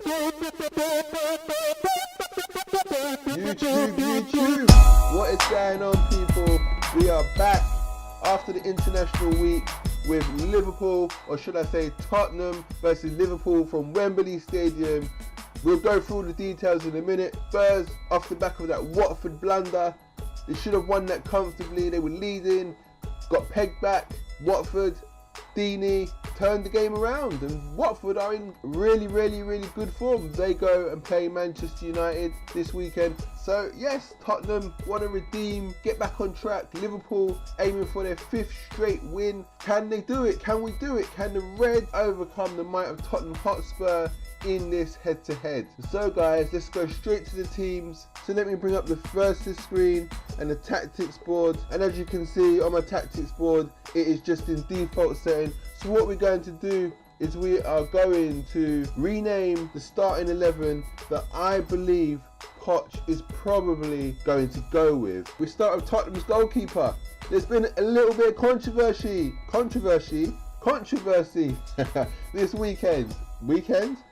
YouTube, what is going on, people? We are back after the international week with Liverpool, or should I say Tottenham versus Liverpool from Wembley Stadium. We'll go through all the details in a minute. Spurs, off the back of that Watford blunder, they should have won that comfortably. They were leading, got pegged back. Watford, Deeney turned the game around, and Watford are in really good form. They go and play Manchester United this weekend. So yes, Tottenham want to redeem, get back on track. Liverpool aiming for their 5th straight win. Can they do it? Can we do it? Can the Reds overcome the might of Tottenham Hotspur in this head-to-head? So guys, let's go straight to the teams. So let me bring up the versus screen and the tactics board, and as you can see on my tactics board, it is just in default setting. So what we're going to do is we are going to rename the starting 11 that I believe Poch is probably going to go with. We start with Tottenham's goalkeeper. There's been a little bit of controversy this weekend.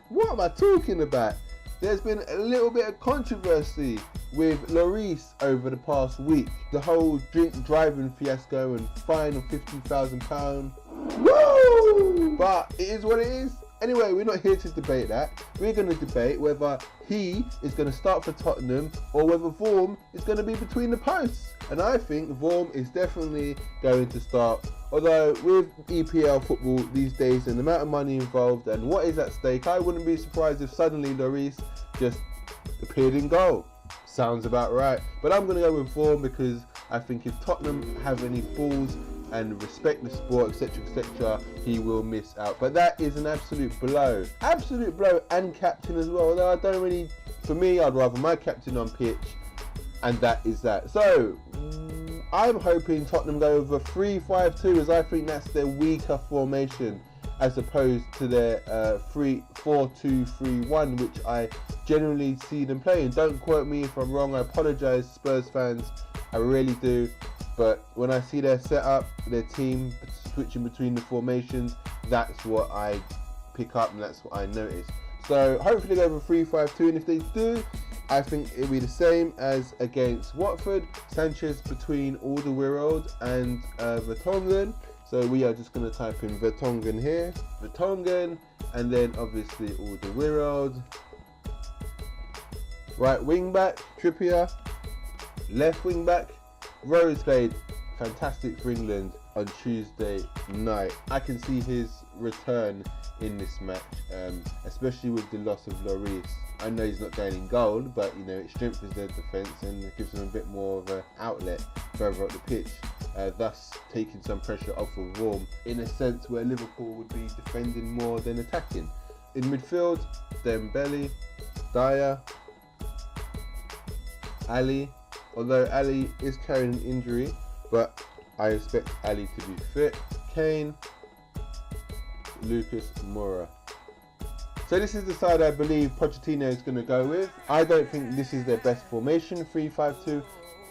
What am I talking about? There's been a little bit of controversy with Lloris over the past week. The whole drink driving fiasco and fine of £50,000. Woo! But it is what it is. Anyway, we're not here to debate that. We're going to debate whether he is going to start for Tottenham or whether Vorm is going to be between the posts. And I think Vorm is definitely going to start. Although with EPL football these days and the amount of money involved and what is at stake, I wouldn't be surprised if suddenly Lloris just appeared in goal. Sounds about right. But I'm going to go with Vorm because I think if Tottenham have any balls and respect the sport, etc., he will miss out. But that is an absolute blow and captain as well. Although I don't really, for me, I'd rather my captain on pitch, and that is that. So I'm hoping Tottenham go with a 3-5-2, as I think that's their weaker formation as opposed to their 4-2-3-1, which I generally see them playing. Don't quote me if I'm wrong. I apologise, Spurs fans. I really do. But when I see their setup, their team switching between the formations, that's what I pick up and that's what I notice. So hopefully they go with 3-5-2, and if they do, I think it'll be the same as against Watford. Sanchez between Alderweireld and Vertonghen. So we are just going to type in Vertonghen here, Vertonghen, and then obviously Alderweireld. Right wing back, Trippier. Left wing back, Rose played fantastic for England on Tuesday night. I can see his return in this match, especially with the loss of Lloris. I know he's not going in goal, but you know, it strengthens their defence and it gives them a bit more of an outlet further up the pitch, thus taking some pressure off of Vorm in a sense where Liverpool would be defending more than attacking. In midfield, Dembele, Dyer, Ali. Although Ali is carrying an injury, but I expect Ali to be fit. Kane, Lucas Moura. So this is the side I believe Pochettino is going to go with. I don't think this is their best formation, 3-5-2.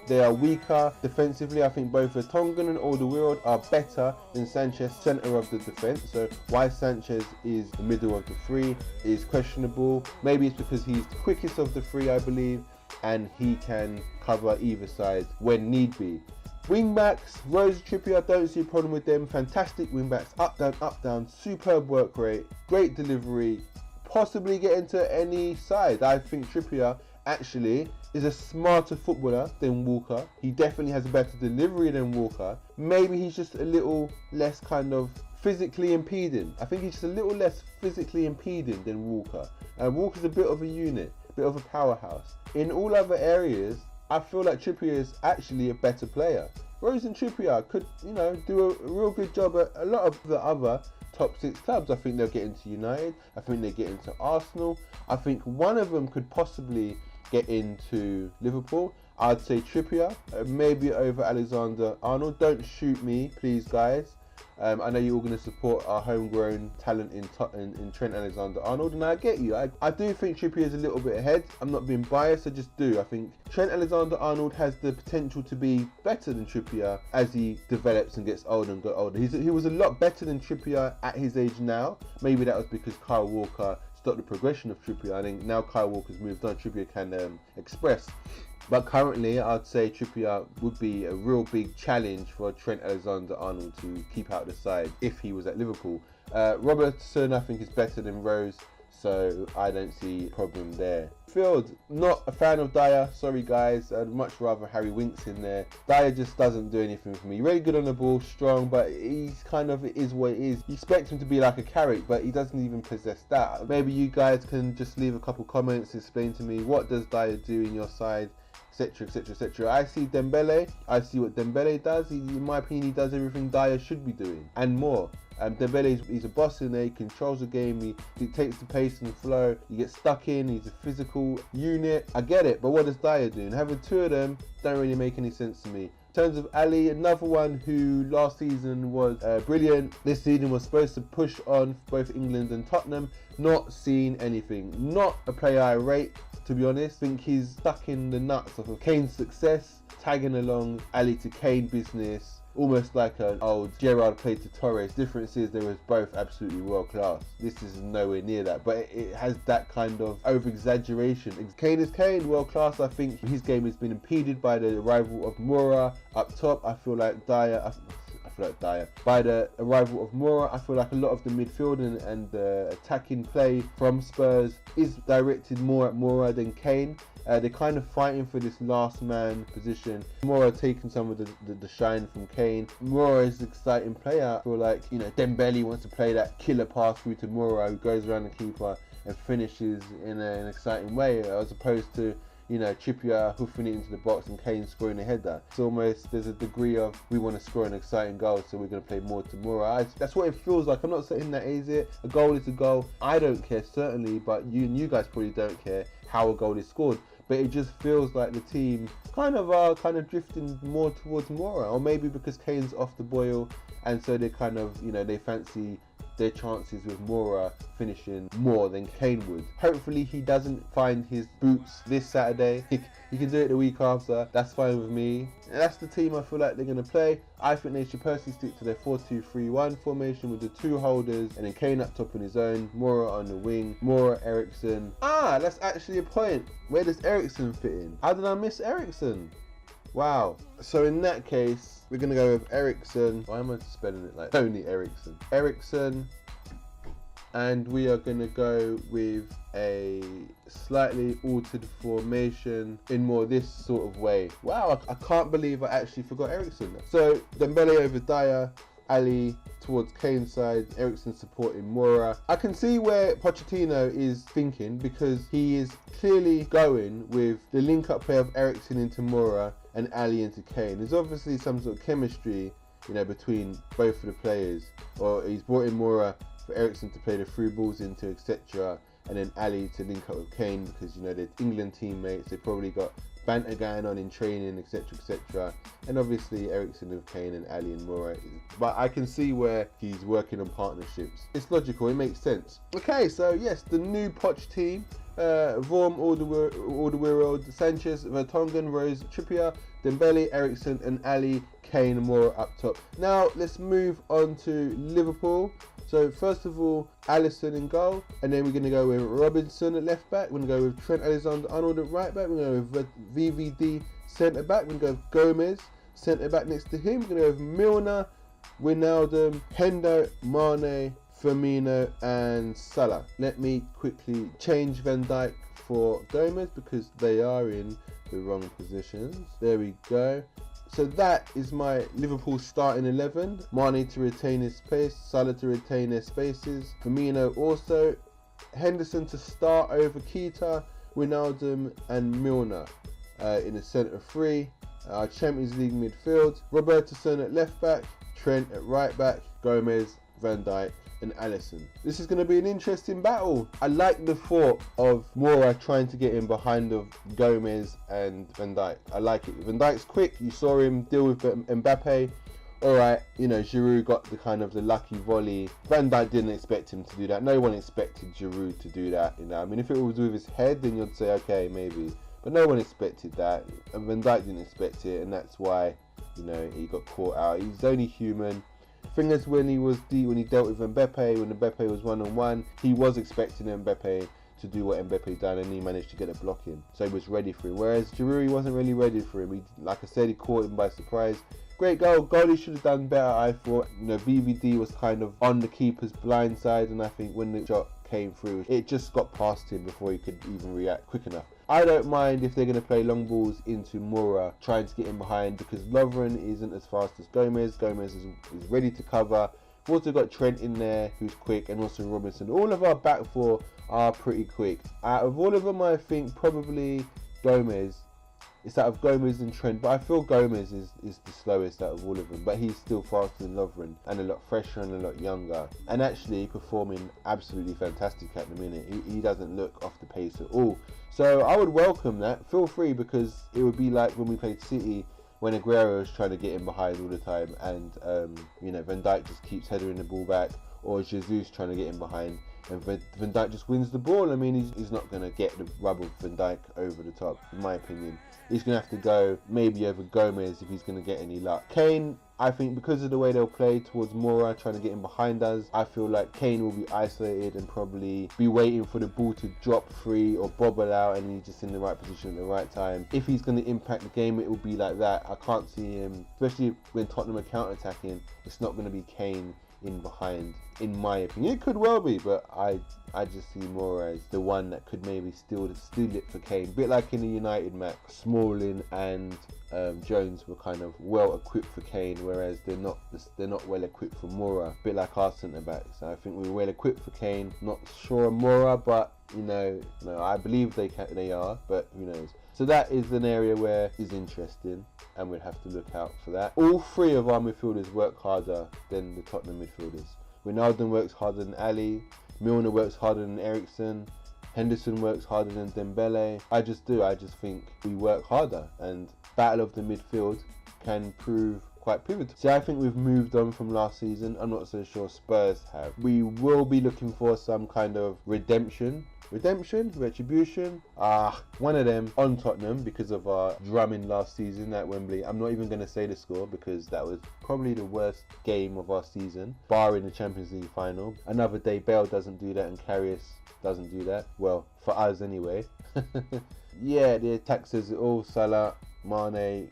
They are weaker defensively. I think both Vertonghen and Alderweireld are better than Sanchez, centre of the defence. So why Sanchez is the middle of the three is questionable. Maybe it's because he's the quickest of the three, I believe, and he can cover either side when need be. Wing backs, Rose, Trippier, I don't see a problem with them. Fantastic wing backs, up down, superb work rate, great delivery, possibly get into any side. I think Trippier actually is a smarter footballer than Walker. He definitely has a better delivery than Walker. Maybe he's just a little less kind of physically impeding. I think he's just a little less physically impeding than Walker. Walker's a bit of a unit, a bit of a powerhouse. In all other areas, I feel like Trippier is actually a better player. Rose and Trippier could, you know, do a real good job at a lot of the other top 6 clubs. I think they'll get into United. I think they get into Arsenal. I think one of them could possibly get into Liverpool. I'd say Trippier, maybe over Alexander-Arnold. Don't shoot me, please, guys. I know you're all going to support our homegrown talent in Trent Alexander-Arnold, and I get you. I do think Trippier is a little bit ahead. I'm not being biased, I just do. I think Trent Alexander-Arnold has the potential to be better than Trippier as he develops and gets older and got older. He was a lot better than Trippier at his age now. Maybe that was because Kyle Walker stop the progression of Trippier. I think now Kyle Walker's moved on, Trippier can express. But currently, I'd say Trippier would be a real big challenge for Trent Alexander-Arnold to keep out the side if he was at Liverpool. Robertson, I think, is better than Rose, so I don't see a problem there. Field, not a fan of Dyer, sorry guys, I'd much rather Harry Winks in there. Dyer just doesn't do anything for me. Really good on the ball, strong, but he's kind of, it is what it is. You expect him to be like a Carrick, but he doesn't even possess that. Maybe you guys can just leave a couple comments, explain to me, what does Dyer do in your side, etc, etc, etc. I see Dembele, I see what Dembele does. In my opinion, he does everything Dyer should be doing, and more. Dembele, he's a boss in there, he controls the game, he dictates the pace and the flow, he gets stuck in, he's a physical unit. I get it, but what does Dyer do? And having two of them don't really make any sense to me. In terms of Ali, another one who last season was brilliant, this season was supposed to push on both England and Tottenham, not seeing anything. Not a player I rate, to be honest. I think he's stuck in the nuts of Kane's success, tagging along Ali to Kane business, almost like an old Gerrard played to Torres. Difference is they was both absolutely world class. This is nowhere near that, but it has that kind of over exaggeration. Kane is Kane, world class. I think his game has been impeded by the arrival of Moura up top. I feel like Dyer, by the arrival of Moura, I feel like a lot of the midfield and the attacking play from Spurs is directed more at Moura than Kane. They're kind of fighting for this last man position. Moura taking some of the shine from Kane. Moura is an exciting player. I feel like, you know, Dembele wants to play that killer pass through to Moura, who goes around the keeper and finishes in an exciting way, as opposed to, you know, Trippier hoofing it into the box and Kane scoring a header. It's almost, there's a degree of, we want to score an exciting goal, so we're going to play more to Moura. That's what it feels like. I'm not saying that is it. A goal is a goal. I don't care, certainly, but you guys probably don't care how a goal is scored. But it just feels like the team kind of drifting more towards Moura, or maybe because Kane's off the boil, and so they kind of, you know, they fancy their chances with Moura finishing more than Kane would. Hopefully he doesn't find his boots this Saturday. He can do it the week after. That's fine with me. And that's the team I feel like they're going to play. I think they should personally stick to their 4-2-3-1 formation with the two holders and then Kane up top on his own, Moura on the wing, Moura, Eriksen. That's actually a point. Where does Eriksen fit in? How did I miss Eriksen? Wow. So in that case, we're going to go with Eriksen. Why am I spelling it like Tony Eriksen? Eriksen. And we are going to go with a slightly altered formation in more this sort of way. Wow, I can't believe I actually forgot Eriksen. So Dembele over Dyer, Ali towards Kane's side, Eriksen supporting Moura. I can see where Pochettino is thinking, because he is clearly going with the link-up play of Eriksen into Moura and Ali into Kane. There's obviously some sort of chemistry, you know, between both of the players. Or he's brought in Moura for Eriksen to play the through balls into, etc., and then Ali to link up with Kane, because, you know, they're England teammates. They probably got banter going on in training, etc, etc, and obviously Eriksen with Kane and Ali and Moura. But I can see where he's working on partnerships. It's logical, it makes sense. Okay, so yes, the new Poch team: Vorm, Alderweireld, Sanchez, Vertonghen, Rose, Trippier, Dembele, Eriksen and Ali, Kane and Moura up top. Now let's move on to Liverpool. So first of all, Alisson in goal, and then we're going to go with Robinson at left back. We're going to go with Trent Alexander-Arnold at right back. We're going to go with VVD centre back. We're going to go with Gomez centre back next to him. We're going to go with Milner, Wijnaldum, Hendo, Mane, Firmino and Salah. Let me quickly change Van Dijk for Gomez because they are in the wrong positions. There we go. So that is my Liverpool starting 11. Mane to retain his space, Salah to retain their spaces, Firmino also, Henderson to start over Keita, Wijnaldum and Milner in the centre three. Champions League midfield, Robertson at left back, Trent at right back, Gomez, Van Dijk and Alisson. This is going to be an interesting battle. I like the thought of Moura trying to get in behind of Gomez and Van Dijk. I like it. Van Dijk's quick. You saw him deal with Mbappe. Alright, you know, Giroud got the kind of the lucky volley. Van Dijk didn't expect him to do that. No one expected Giroud to do that. You know, I mean, if it was with his head, then you'd say, okay, maybe. But no one expected that. And Van Dijk didn't expect it, and that's why, you know, he got caught out. He's only human. thing is, when he dealt with Mbappe, when Mbappe was 1-on-1, he was expecting Mbappe to do what Mbappe done, and he managed to get a block in, so he was ready for him. Whereas Giroud wasn't really ready for him. Like I said, he caught him by surprise. Great goal. Goalie should have done better, I thought. You know, VVD was kind of on the keeper's blind side, and I think when the shot came through, it just got past him before he could even react quick enough. I don't mind if they're going to play long balls into Moura, trying to get in behind, because Lovren isn't as fast as Gomez. Gomez is ready to cover. We've also got Trent in there, who's quick, and also Robinson. All of our back four are pretty quick. Out of all of them, I think probably Gomez. It's out of Gomez and Trent, but I feel Gomez is the slowest out of all of them. But he's still faster than Lovren, and a lot fresher and a lot younger, and actually performing absolutely fantastic at the minute. He doesn't look off the pace at all. So I would welcome that. Feel free, because it would be like when we played City, when Aguero was trying to get in behind all the time, and you know, Van Dijk just keeps headering the ball back, or Jesus trying to get in behind, and Van Dijk just wins the ball. I mean, he's not going to get the rub of Van Dijk over the top, in my opinion. He's going to have to go maybe over Gomez if he's going to get any luck. Kane, I think because of the way they'll play towards Moura, trying to get in behind us, I feel like Kane will be isolated and probably be waiting for the ball to drop free or bobble out, and he's just in the right position at the right time. If he's going to impact the game, it will be like that. I can't see him, especially when Tottenham are counter-attacking, it's not going to be Kane in behind, in my opinion. It could well be, but I just see Moura as the one that could maybe steal it for Kane. A bit like in the United match, Smalling and Jones were kind of well equipped for Kane, whereas they're not well equipped for Moura. A bit like our centre backs. So I think we're well equipped for Kane. Not sure on Moura, but you know, I believe they are, but who knows. So that is an area where is interesting, and we'll have to look out for that. All three of our midfielders work harder than the Tottenham midfielders. Ronaldo works harder than Ali, Milner works harder than Eriksen, Henderson works harder than Dembele. I just think we work harder, and battle of the midfield can prove quite pivotal. See, I think we've moved on from last season. I'm not so sure Spurs have. We will be looking for some kind of retribution, one of them on Tottenham, because of our drumming last season at Wembley. I'm not even going to say the score, because that was probably the worst game of our season, barring the Champions League final. Another day Bale doesn't do that, and Karius doesn't do that. Well, for us anyway. Yeah, the attackers are all Salah, Mane,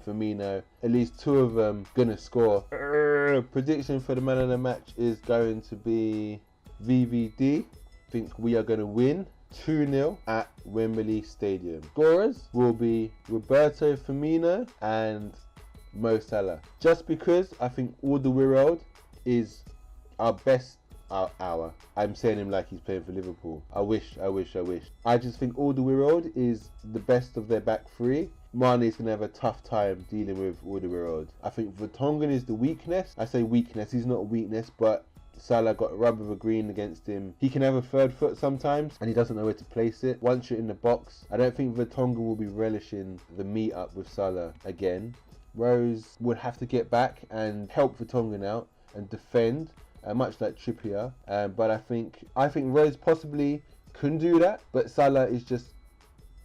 Firmino. At least two of them gonna score. Prediction for the man of the match is going to be VVD. Think we are going to win 2-0 at Wembley Stadium. Scorers will be Roberto Firmino and Mo Salah. Just because I think Alderweireld is our best hour. I'm saying him like he's playing for Liverpool. I wish. I just think Alderweireld is the best of their back three. Mane's going to have a tough time dealing with Alderweireld. I think Vertonghen is the weakness. I say weakness, he's not a weakness, but Salah got a rub of a green against him. He can have a third foot sometimes, and he doesn't know where to place it. Once you're in the box, I don't think Vertonghen will be relishing the meet up with Salah again. Rose would have to get back and help Vertonghen out and defend, much like Trippier. But I think Rose possibly can do that, but Salah is just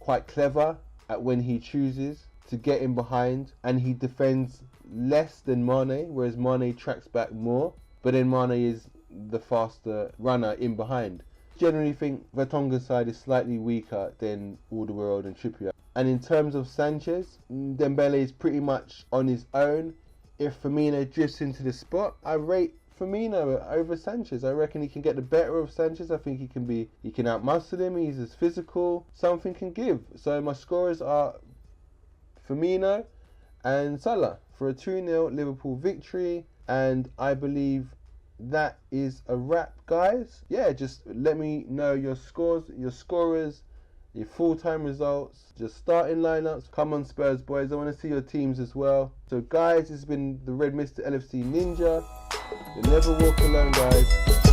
quite clever at when he chooses to get in behind, and he defends less than Mane, whereas Mane tracks back more. But then Mane is the faster runner in behind. Generally think Vertonghen's side is slightly weaker than Alderweireld and Trippier. And in terms of Sanchez, Dembele is pretty much on his own. If Firmino drifts into the spot, I rate Firmino over Sanchez. I reckon he can get the better of Sanchez. I think he can outmuscle him. He's as physical. Something can give. So my scorers are Firmino and Salah for a 2-0 Liverpool victory. And I believe that is a wrap, guys. Yeah, just let me know your scores, your scorers, your full-time results, just starting lineups. Come on, Spurs boys, I want to see your teams as well. So guys, this has been the Red Mr. LFC Ninja. You'll never walk alone, guys.